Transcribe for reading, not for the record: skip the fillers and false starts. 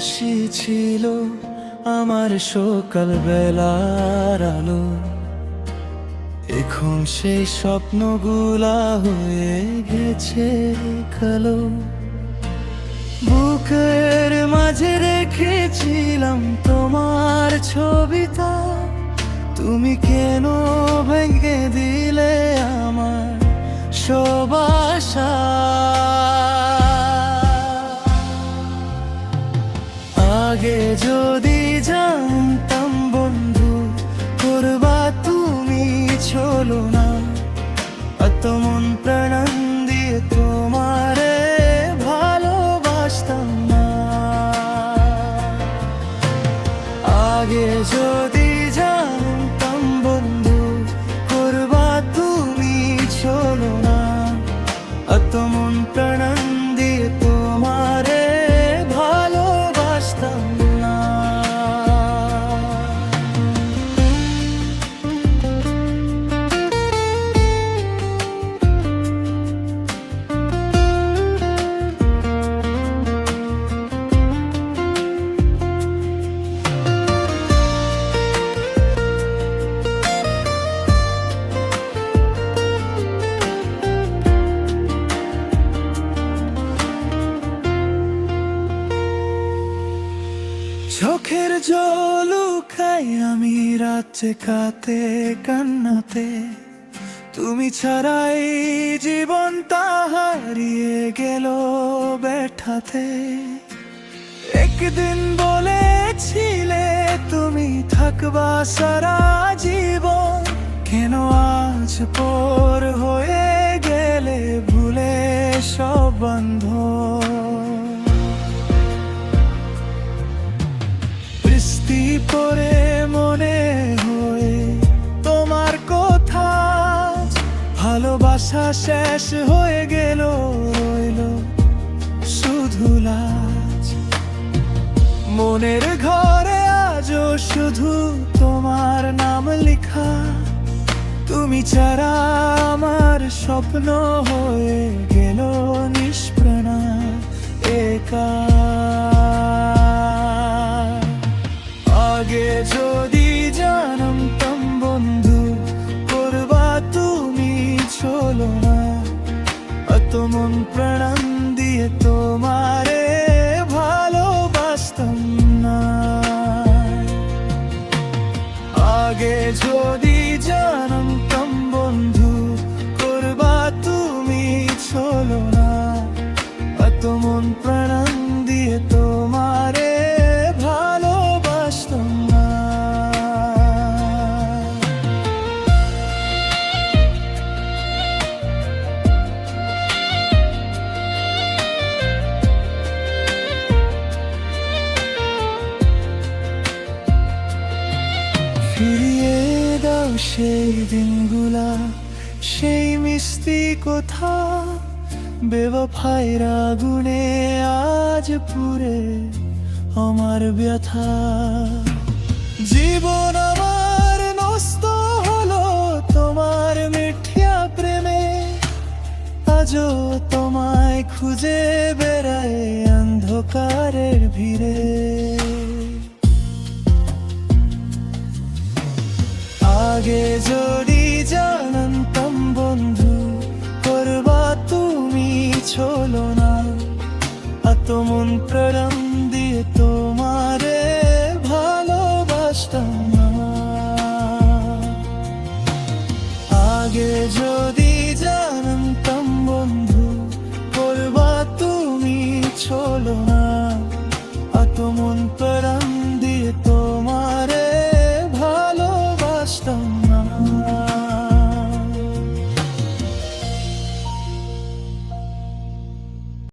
হাসি ছিল আমার সকাল বেলার আলো। এখন সেই স্বপ্নগুলা হয়ে গেছে কালো। বুকের মাঝে রেখেছিলাম তোমার ছবিটা, তুমি কেন ভেঙে দিলে আমার সব আশা। আগে যদি জানতাম বন্ধু করবা তুমি চলো না, এত মন প্রাণ দিয়ে তোমারে ভালোবাসতাম না। আগে যদি জানতাম বন্ধু করবা তুমি চলো না, এত মন প্রাণ দিয়ে তোমারে ভালোবাসতাম না। চোখের জল খাই আমি রাতে কাতে কান্নাতে, তুমি ছাড়াই জীবনটা হারিয়ে গেল ব্যথাতে। একদিন বলেছিলে তুমি থাকবা সারা জীবন, কেন আজ পর হয়ে গেলে ভুলে সব বন্ধন। বৃষ্টি পরে মনে হয়ে তোমার কথা, ভালোবাসা শেষ হয়ে গেল রইল শুধু লাজ। মনের ঘরে আজও শুধু তোমার নাম লেখা, তুমি ছাড়া আমার স্বপ্ন হয়ে গেল নিষ্প্রাণা একা। আগে যদি জানতাম বন্ধু করবা তুমি চলো না, এত মন প্রাণ দিয়ে তোমারে ভালোবাসতাম না। আগে যদি জানতাম বন্ধু করবা তুমি চলো না, এত মন প্রাণ দিয়ে তোমারে ভালোবাসতাম না। ফিরিয়ে দাও সেই দিনগুলা, সেই মিষ্টি কথা, বেওয়াফাইর আগুনে আজ পুড়ে আমার ব্যথা। জীবন আমার নষ্ট হলো তোমার মিথ্যা প্রেমে, আজও তোমায় খুঁজে বেড়াই অন্ধকারের ভিড়ে। আগে যদি জানতাম বন্ধু করবা তুমি চলো না, এত মন প্রাণ দিয়ে তোমার